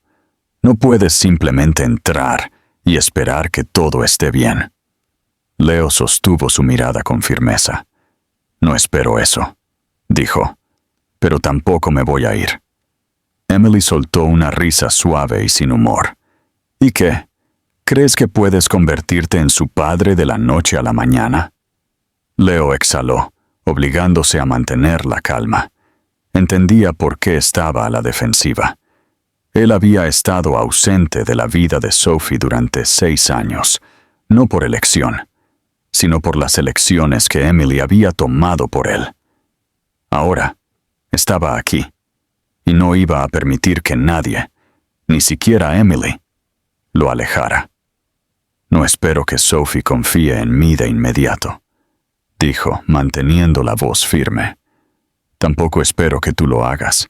No puedes simplemente entrar y esperar que todo esté bien». Leo sostuvo su mirada con firmeza. «No espero eso», dijo, «pero tampoco me voy a ir». Emily soltó una risa suave y sin humor. «¿Y qué? ¿Crees que puedes convertirte en su padre de la noche a la mañana?» Leo exhaló, obligándose a mantener la calma. Entendía por qué estaba a la defensiva. Él había estado ausente de la vida de Sophie durante 6 años, no por elección, sino por las elecciones que Emily había tomado por él. Ahora, estaba aquí, y no iba a permitir que nadie, ni siquiera Emily, lo alejara. «No espero que Sophie confíe en mí de inmediato», dijo, manteniendo la voz firme. Tampoco espero que tú lo hagas.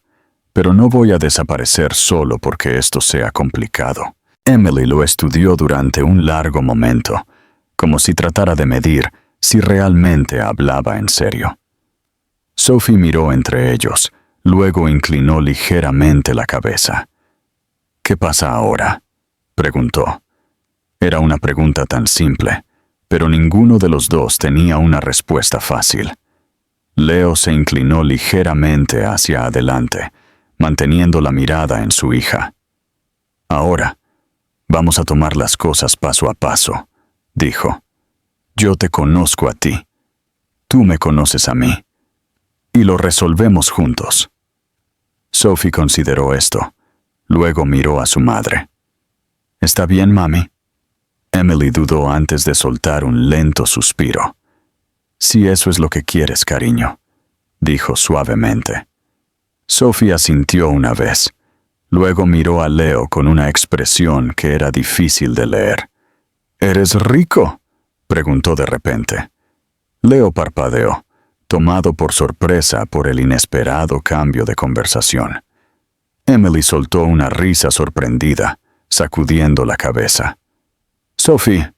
Pero no voy a desaparecer solo porque esto sea complicado. Emily lo estudió durante un largo momento, como si tratara de medir si realmente hablaba en serio. Sophie miró entre ellos, luego inclinó ligeramente la cabeza. ¿Qué pasa ahora?, preguntó. Era una pregunta tan simple, pero ninguno de los dos tenía una respuesta fácil. Leo se inclinó ligeramente hacia adelante, manteniendo la mirada en su hija. Ahora, vamos a tomar las cosas paso a paso, dijo. Yo te conozco a ti. Tú me conoces a mí. Y lo resolvemos juntos. Sophie consideró esto. Luego miró a su madre. ¿Está bien, mami? Emily dudó antes de soltar un lento suspiro. Si eso es lo que quieres, cariño, dijo suavemente. Sophie asintió una vez. Luego miró a Leo con una expresión que era difícil de leer. ¿Eres rico?, preguntó de repente. Leo parpadeó, tomado por sorpresa por el inesperado cambio de conversación. Emily soltó una risa sorprendida, sacudiendo la cabeza. «Sophie»,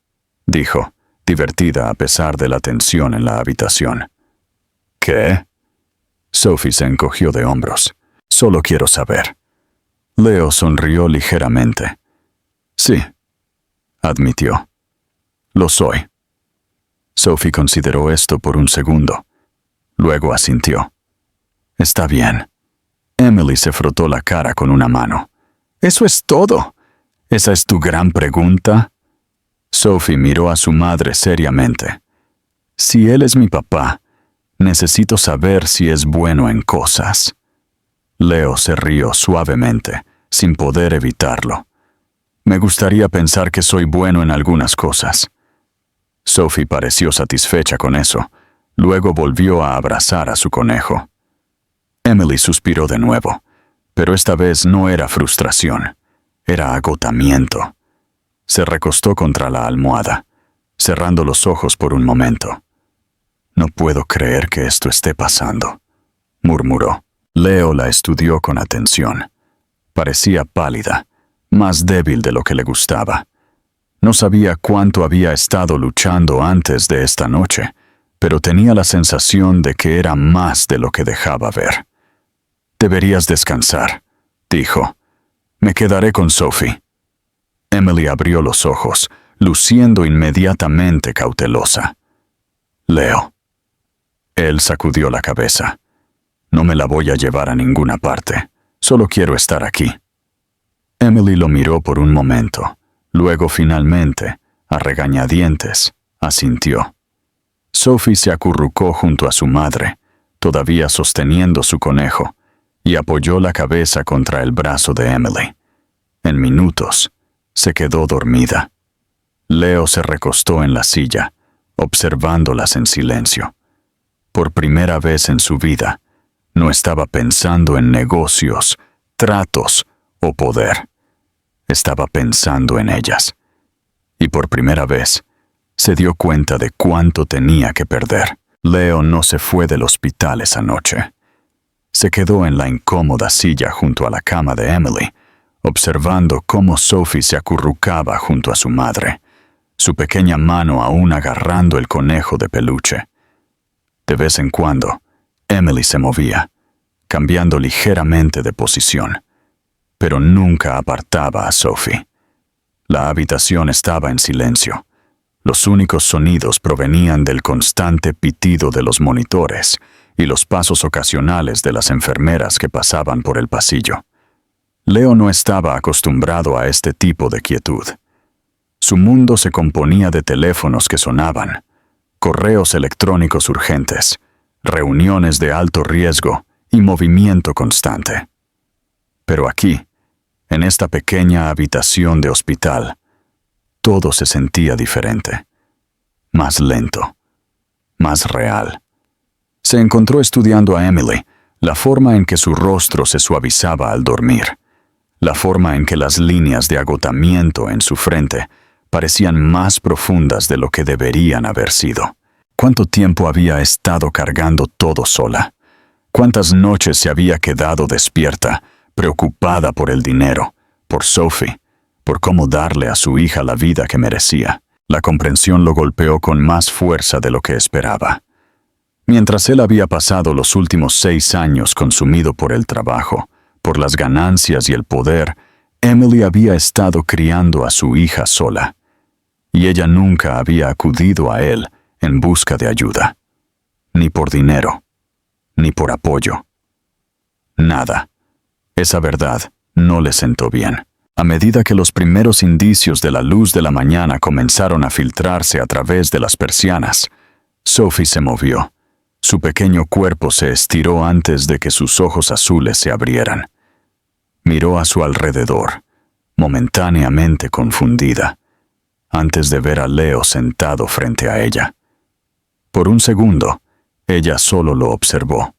dijo, divertida a pesar de la tensión en la habitación. «¿Qué?» Sophie se encogió de hombros. «Solo quiero saber». Leo sonrió ligeramente. «Sí», admitió. «Lo soy». Sophie consideró esto por un segundo. Luego asintió. «Está bien». Emily se frotó la cara con una mano. «¿Eso es todo? ¿Esa es tu gran pregunta?» Sophie miró a su madre seriamente. «Si él es mi papá, necesito saber si es bueno en cosas». Leo se rió suavemente, sin poder evitarlo. «Me gustaría pensar que soy bueno en algunas cosas». Sophie pareció satisfecha con eso. Luego volvió a abrazar a su conejo. Emily suspiró de nuevo, pero esta vez no era frustración, era agotamiento. Se recostó contra la almohada, cerrando los ojos por un momento. «No puedo creer que esto esté pasando», murmuró. Leo la estudió con atención. Parecía pálida, más débil de lo que le gustaba. No sabía cuánto había estado luchando antes de esta noche, pero tenía la sensación de que era más de lo que dejaba ver. «Deberías descansar», dijo. «Me quedaré con Sophie». Emily abrió los ojos, luciendo inmediatamente cautelosa. «Leo». Él sacudió la cabeza. «No me la voy a llevar a ninguna parte. Solo quiero estar aquí». Emily lo miró por un momento. Luego finalmente, a regañadientes, asintió. Sophie se acurrucó junto a su madre, todavía sosteniendo su conejo, y apoyó la cabeza contra el brazo de Emily. En minutos, se quedó dormida. Leo se recostó en la silla, observándolas en silencio. Por primera vez en su vida, no estaba pensando en negocios, tratos o poder. Estaba pensando en ellas. Y por primera vez, se dio cuenta de cuánto tenía que perder. Leo no se fue del hospital esa noche. Se quedó en la incómoda silla junto a la cama de Emily, observando cómo Sophie se acurrucaba junto a su madre, su pequeña mano aún agarrando el conejo de peluche. De vez en cuando, Emily se movía, cambiando ligeramente de posición, pero nunca apartaba a Sophie. La habitación estaba en silencio. Los únicos sonidos provenían del constante pitido de los monitores y los pasos ocasionales de las enfermeras que pasaban por el pasillo. Leo no estaba acostumbrado a este tipo de quietud. Su mundo se componía de teléfonos que sonaban, correos electrónicos urgentes, reuniones de alto riesgo y movimiento constante. Pero aquí, en esta pequeña habitación de hospital, todo se sentía diferente, más lento, más real. Se encontró estudiando a Emily, la forma en que su rostro se suavizaba al dormir, la forma en que las líneas de agotamiento en su frente parecían más profundas de lo que deberían haber sido. ¿Cuánto tiempo había estado cargando todo sola? ¿Cuántas noches se había quedado despierta, preocupada por el dinero, por Sophie, por cómo darle a su hija la vida que merecía? La comprensión lo golpeó con más fuerza de lo que esperaba. Mientras él había pasado los últimos 6 años consumido por el trabajo, por las ganancias y el poder, Emily había estado criando a su hija sola, y ella nunca había acudido a él en busca de ayuda, ni por dinero, ni por apoyo. Nada. Esa verdad no le sentó bien. A medida que los primeros indicios de la luz de la mañana comenzaron a filtrarse a través de las persianas, Sophie se movió. Su pequeño cuerpo se estiró antes de que sus ojos azules se abrieran. Miró a su alrededor, momentáneamente confundida, antes de ver a Leo sentado frente a ella. Por un segundo, ella solo lo observó,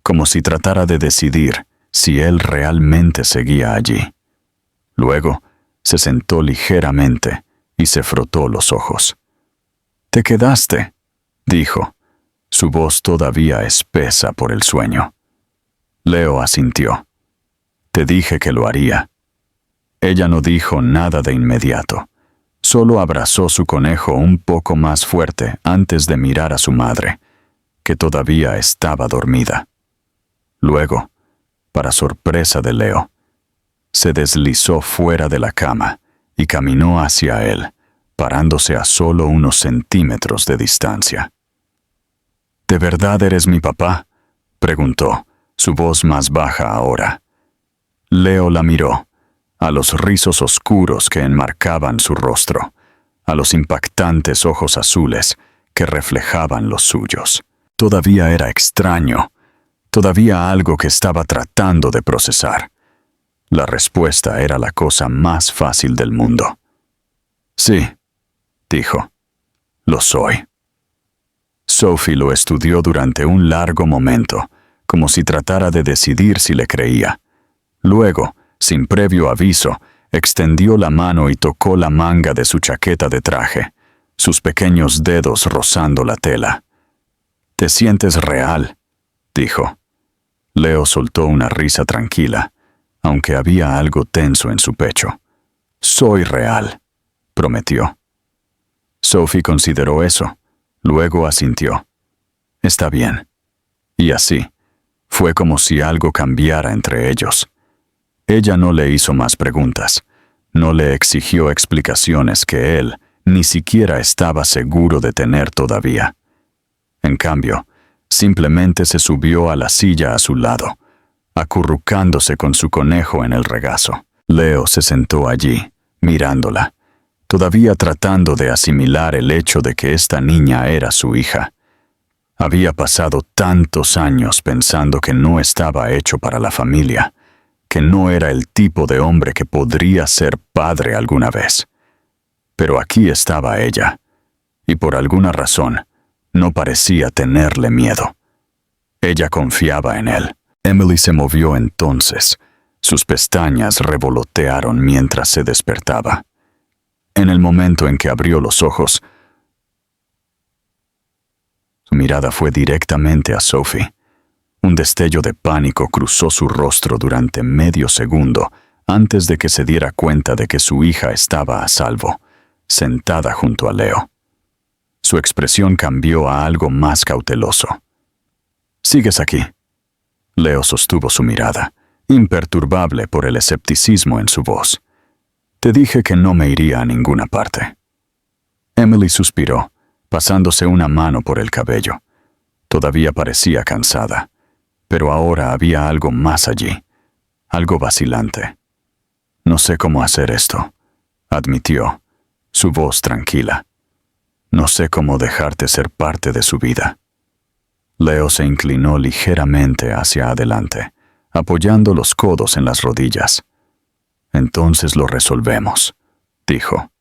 como si tratara de decidir si él realmente seguía allí. Luego, se sentó ligeramente y se frotó los ojos. «¿Te quedaste?», dijo, su voz todavía espesa por el sueño. Leo asintió. «Te dije que lo haría». Ella no dijo nada de inmediato. Solo abrazó su conejo un poco más fuerte antes de mirar a su madre, que todavía estaba dormida. Luego, para sorpresa de Leo, se deslizó fuera de la cama y caminó hacia él, parándose a solo unos centímetros de distancia. «¿De verdad eres mi papá?», preguntó, su voz más baja ahora. Leo la miró, a los rizos oscuros que enmarcaban su rostro, a los impactantes ojos azules que reflejaban los suyos. Todavía era extraño, todavía algo que estaba tratando de procesar. La respuesta era la cosa más fácil del mundo. «Sí», dijo, «lo soy». Sophie lo estudió durante un largo momento, como si tratara de decidir si le creía. Luego, sin previo aviso, extendió la mano y tocó la manga de su chaqueta de traje, sus pequeños dedos rozando la tela. «¿Te sientes real?», dijo. Leo soltó una risa tranquila, aunque había algo tenso en su pecho. «Soy real», prometió. Sophie consideró eso, luego asintió. «Está bien». Y así, fue como si algo cambiara entre ellos. Ella no le hizo más preguntas, no le exigió explicaciones que él ni siquiera estaba seguro de tener todavía. En cambio, simplemente se subió a la silla a su lado, acurrucándose con su conejo en el regazo. Leo se sentó allí, mirándola, todavía tratando de asimilar el hecho de que esta niña era su hija. Había pasado tantos años pensando que no estaba hecho para la familia, que no era el tipo de hombre que podría ser padre alguna vez. Pero aquí estaba ella, y por alguna razón, no parecía tenerle miedo. Ella confiaba en él. Emily se movió entonces. Sus pestañas revolotearon mientras se despertaba. En el momento en que abrió los ojos, su mirada fue directamente a Sophie. Un destello de pánico cruzó su rostro durante medio segundo antes de que se diera cuenta de que su hija estaba a salvo, sentada junto a Leo. Su expresión cambió a algo más cauteloso. «¿Sigues aquí?». Leo sostuvo su mirada, imperturbable por el escepticismo en su voz. «Te dije que no me iría a ninguna parte». Emily suspiró, pasándose una mano por el cabello. Todavía parecía cansada, pero ahora había algo más allí, algo vacilante. «No sé cómo hacer esto», admitió, su voz tranquila. «No sé cómo dejarte ser parte de su vida». Leo se inclinó ligeramente hacia adelante, apoyando los codos en las rodillas. «Entonces lo resolvemos», dijo.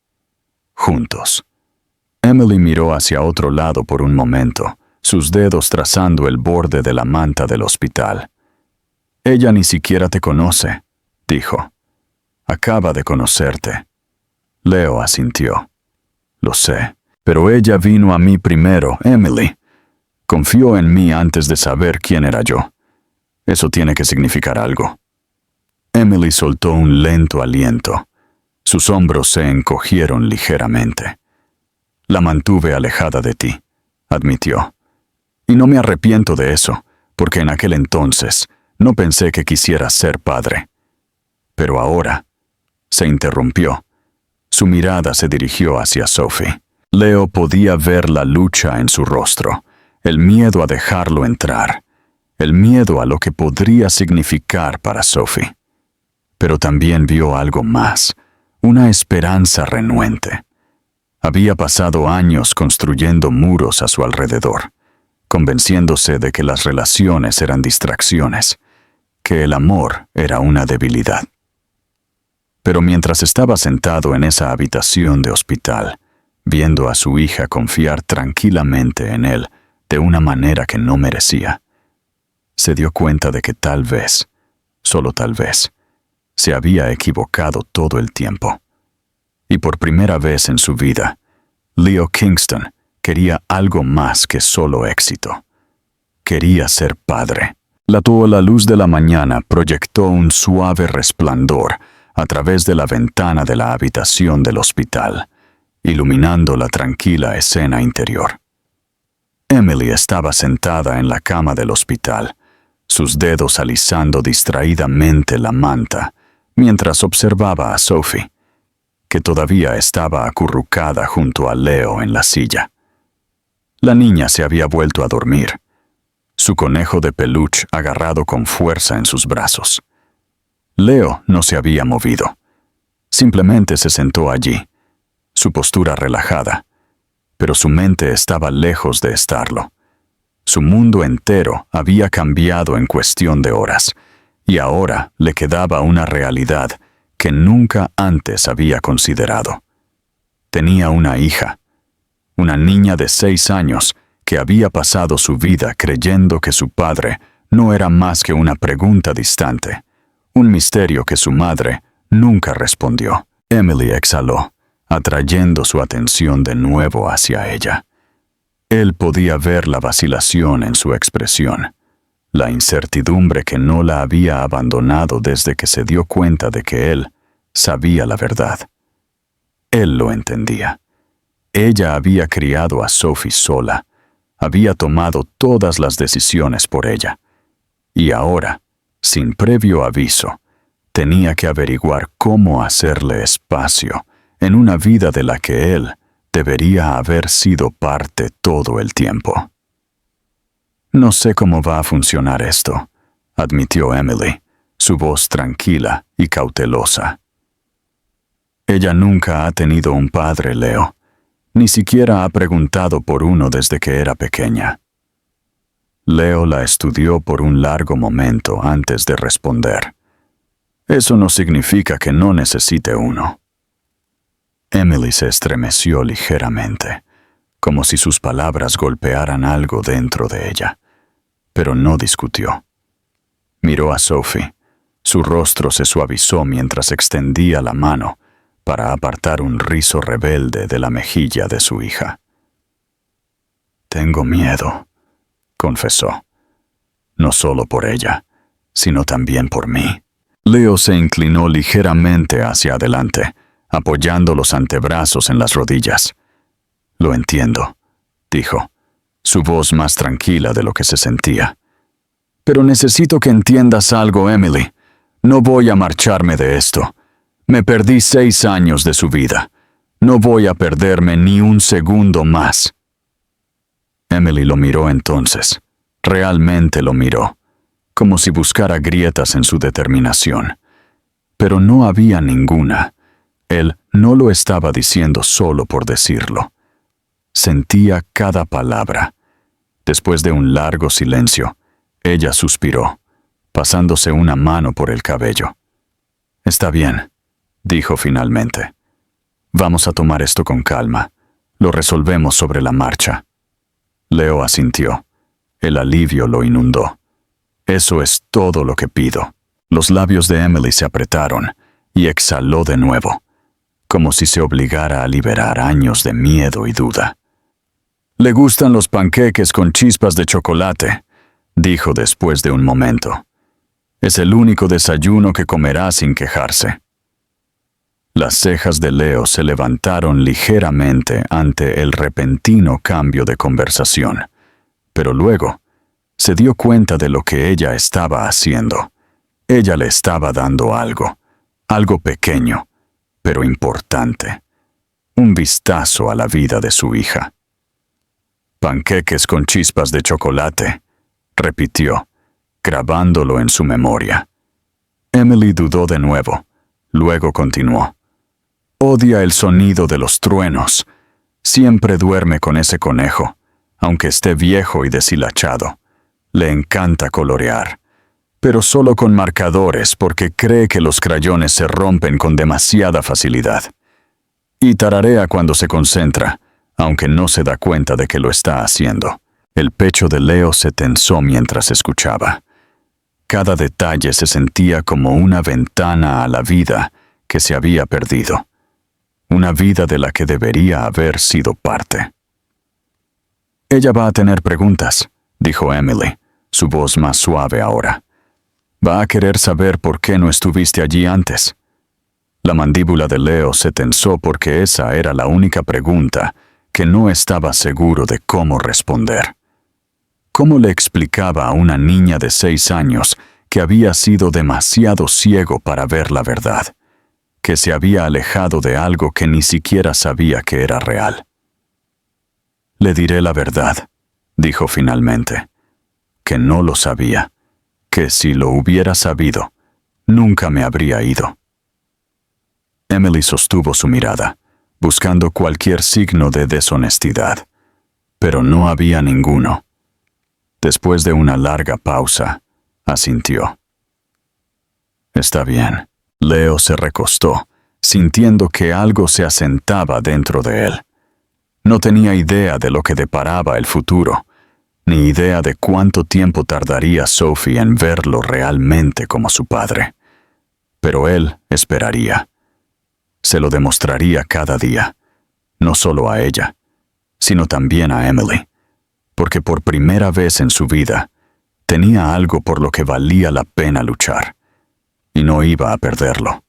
«Juntos». Emily miró hacia otro lado por un momento, sus dedos trazando el borde de la manta del hospital. «Ella ni siquiera te conoce», dijo. «Acaba de conocerte». Leo asintió. «Lo sé, pero ella vino a mí primero, Emily. Confió en mí antes de saber quién era yo. Eso tiene que significar algo. Emily soltó un lento aliento. Sus hombros se encogieron ligeramente. La mantuve alejada de ti, admitió. Y no me arrepiento de eso, porque en aquel entonces no pensé que quisieras ser padre. Pero ahora, se interrumpió. Su mirada se dirigió hacia Sophie. Leo podía ver la lucha en su rostro, el miedo a dejarlo entrar, el miedo a lo que podría significar para Sophie. Pero también vio algo más, una esperanza renuente. Había pasado años construyendo muros a su alrededor, convenciéndose de que las relaciones eran distracciones, que el amor era una debilidad. Pero mientras estaba sentado en esa habitación de hospital, viendo a su hija confiar tranquilamente en él de una manera que no merecía, se dio cuenta de que tal vez, solo tal vez, se había equivocado todo el tiempo. Y por primera vez en su vida, Leo Kingston quería algo más que solo éxito. Quería ser padre. La luz de la mañana proyectó un suave resplandor a través de la ventana de la habitación del hospital, iluminando la tranquila escena interior. Emily estaba sentada en la cama del hospital, sus dedos alisando distraídamente la manta, mientras observaba a Sophie, que todavía estaba acurrucada junto a Leo en la silla. La niña se había vuelto a dormir, su conejo de peluche agarrado con fuerza en sus brazos. Leo no se había movido. Simplemente se sentó allí, su postura relajada, pero su mente estaba lejos de estarlo. Su mundo entero había cambiado en cuestión de horas, y ahora le quedaba una realidad que nunca antes había considerado. Tenía una hija, una niña de 6 años que había pasado su vida creyendo que su padre no era más que una pregunta distante, un misterio que su madre nunca respondió. Emily exhaló, atrayendo su atención de nuevo hacia ella. Él podía ver la vacilación en su expresión, la incertidumbre que no la había abandonado desde que se dio cuenta de que él sabía la verdad. Él lo entendía. Ella había criado a Sophie sola, había tomado todas las decisiones por ella, y ahora, sin previo aviso, tenía que averiguar cómo hacerle espacio en una vida de la que él debería haber sido parte todo el tiempo. No sé cómo va a funcionar esto, admitió Emily, su voz tranquila y cautelosa. Ella nunca ha tenido un padre, Leo. Ni siquiera ha preguntado por uno desde que era pequeña. Leo la estudió por un largo momento antes de responder. Eso no significa que no necesite uno. Emily se estremeció ligeramente, como si sus palabras golpearan algo dentro de ella, pero no discutió. Miró a Sophie. Su rostro se suavizó mientras extendía la mano para apartar un rizo rebelde de la mejilla de su hija. Tengo miedo, confesó. No solo por ella, sino también por mí. Leo se inclinó ligeramente hacia adelante, apoyando los antebrazos en las rodillas. Lo entiendo, dijo, su voz más tranquila de lo que se sentía. Pero necesito que entiendas algo, Emily. No voy a marcharme de esto. Me perdí 6 años de su vida. No voy a perderme ni un segundo más. Emily lo miró entonces. Realmente lo miró, como si buscara grietas en su determinación. Pero no había ninguna. Él no lo estaba diciendo solo por decirlo. Sentía cada palabra. Después de un largo silencio, ella suspiró, pasándose una mano por el cabello. Está bien, dijo finalmente. Vamos a tomar esto con calma. Lo resolvemos sobre la marcha. Leo asintió. El alivio lo inundó. Eso es todo lo que pido. Los labios de Emily se apretaron y exhaló de nuevo, como si se obligara a liberar años de miedo y duda. Le gustan los panqueques con chispas de chocolate, dijo después de un momento. Es el único desayuno que comerá sin quejarse. Las cejas de Leo se levantaron ligeramente ante el repentino cambio de conversación, pero luego se dio cuenta de lo que ella estaba haciendo. Ella le estaba dando algo pequeño, pero importante. Un vistazo a la vida de su hija. Panqueques con chispas de chocolate, repitió, grabándolo en su memoria. Emily dudó de nuevo, luego continuó. Odia el sonido de los truenos. Siempre duerme con ese conejo, aunque esté viejo y deshilachado. Le encanta colorear, pero solo con marcadores porque cree que los crayones se rompen con demasiada facilidad. Y tararea cuando se concentra, aunque no se da cuenta de que lo está haciendo. El pecho de Leo se tensó mientras escuchaba. Cada detalle se sentía como una ventana a la vida que se había perdido. Una vida de la que debería haber sido parte. Ella va a tener preguntas, dijo Emily, su voz más suave ahora. Va a querer saber por qué no estuviste allí antes. La mandíbula de Leo se tensó porque esa era la única pregunta que no estaba seguro de cómo responder. ¿Cómo le explicaba a una niña de 6 años que había sido demasiado ciego para ver la verdad, que se había alejado de algo que ni siquiera sabía que era real? Le diré la verdad, dijo finalmente, que no lo sabía, que si lo hubiera sabido, nunca me habría ido. Emily sostuvo su mirada, buscando cualquier signo de deshonestidad, pero no había ninguno. Después de una larga pausa, asintió. Está bien. Leo se recostó, sintiendo que algo se asentaba dentro de él. No tenía idea de lo que deparaba el futuro, ni idea de cuánto tiempo tardaría Sophie en verlo realmente como su padre. Pero él esperaría. Se lo demostraría cada día, no solo a ella, sino también a Emily, porque por primera vez en su vida tenía algo por lo que valía la pena luchar, y no iba a perderlo.